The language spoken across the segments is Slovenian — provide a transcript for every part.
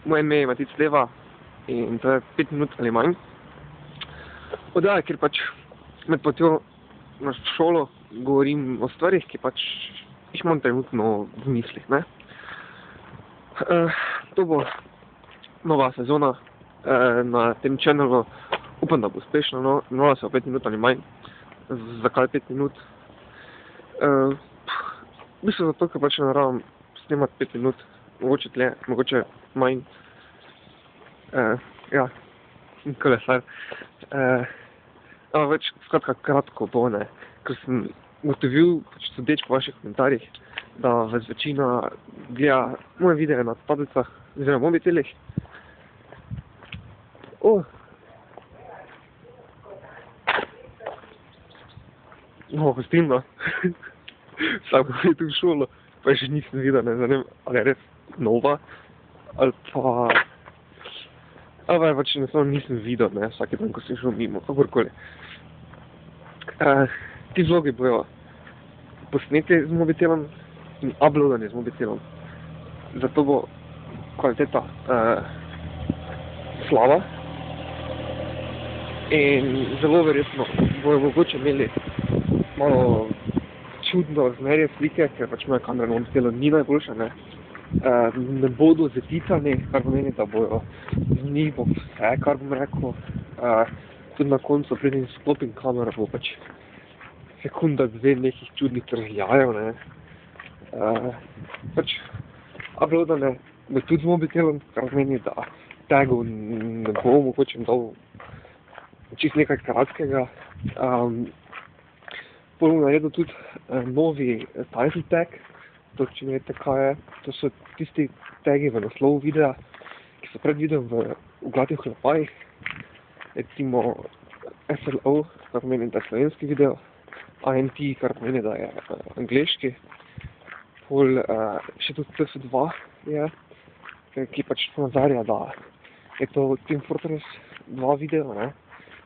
moje ime je Matic Leva in to je 5 minut ali manj. Oddaja, ker pač med potjo na šolo govorim o stvarih, ki pač jih imam trenutno v mislih, ne. To bo nova sezona na tem channelu, upam, da bo uspešno, no, nova se bo 5 minut ali manj. Zakaj 5 minut? V bistvu zato, ker pač naravam snemati 5 minut, mogoče tle, mogoče manj. Ja, kolesar. Več, skratka, kratko bo, ne, ker sem ugotovil, pač sodeč po vaših komentarjih, da vas večina gleda moje videe na tablicah oziroma mobitelih. No, gostilna. Sam ko je tu v šolo, pa še nisem videl, ne vem, ali je res nova, ali pa pač enostavno nisem videl, ne, vsaki dan, ko sem šel mimo, kakorkoli. Ti vlogi bojo posneti z mobitelom in uploadani z mobitelom. Zato bo kvaliteta slaba in zelo verjetno bojo mogoče imeli malo čudno razmerje slike, ker pač moja kamera na mobitelu ni najboljša, ne. Ne bodo zaticani, kar pomeni, da bojo z njih bo vse, kar bom rekel. Tudi na koncu, preden sklopim kamero, bo pač sekunda, dve nekih čudnih trhljajev, ne. Pač uploadane bo tudi z mobitelom, kar pomeni, da tagov ne bo, mogoče jim dal čisto nekaj kratkega. Pol bom naredil tudi novi title tag, to, če ne veste, kaj je. To so tisti tagi v naslovu videa, ki so predvideni v oglatih oklepajih. Recimo SLO, kar pomeni, da je slovenski video, INT, kar pomeni, da je angleški. Pol še tudi CS2 je, ki pač ponazarja, da je to Team Fortress 2 video, ne.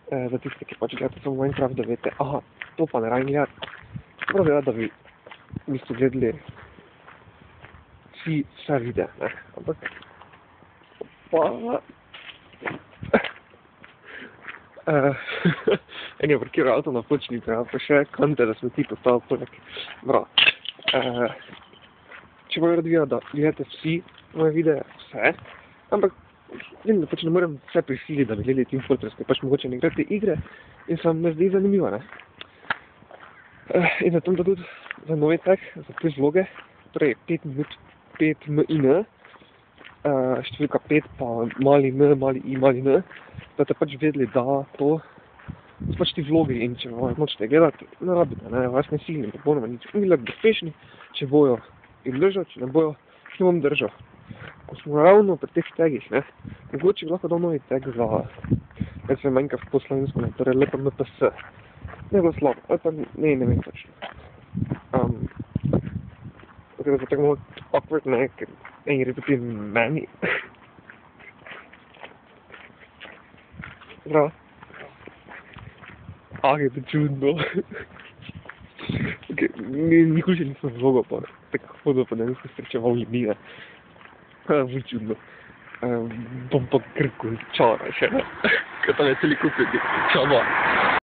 Za tiste, ki pač gledate samo Minecraft, da veste, aha, to pa ne rabim gledati. Prav je, da bi v bistvu gledali vse videe, ne. Ampak en je parkiral avto na pločniku, pa še kante, da smo ti postavili poleg. Če bojo radi da gledate vsi moje videe, vse, ampak vem, da pač ne morem vse prisiliti, da bi gledali Team Fortress, ker pač mogoče ne igrate igre in se vam ne zdi zanimivo, ne. In zato da tudi za novi tag, za te vloge, torej 5 minut, 5 min, številka 5 pa mali n, mali i, mali n, da te pač vedeli, da to so pač ti vlogi in če vas nočete gledati, ne rabite, ne, vas ne silim, popolnoma nič. Oni lahko uspešni, če bojo in držal, če ne bojo, še ne bom držal. Ko smo ravno pri teh tagih, ne, mogoče bi lahko dal novi tag za, recimo Minecraft po slovensko, ne, torej LPMPS. Ne bo slabo, ali pa ne vem točno. Tako da je tako malo awkward, ne, ker eni repeti meni. Zdravo. Je to čudno. Nikoli še nisem vlogal, pa tako hodil, pa dejansko srečeval ljudi, ne. Bolj čudno. Bom pa kar končal še, ne. Kaj tam je celi kup ljudi. Čau, ba.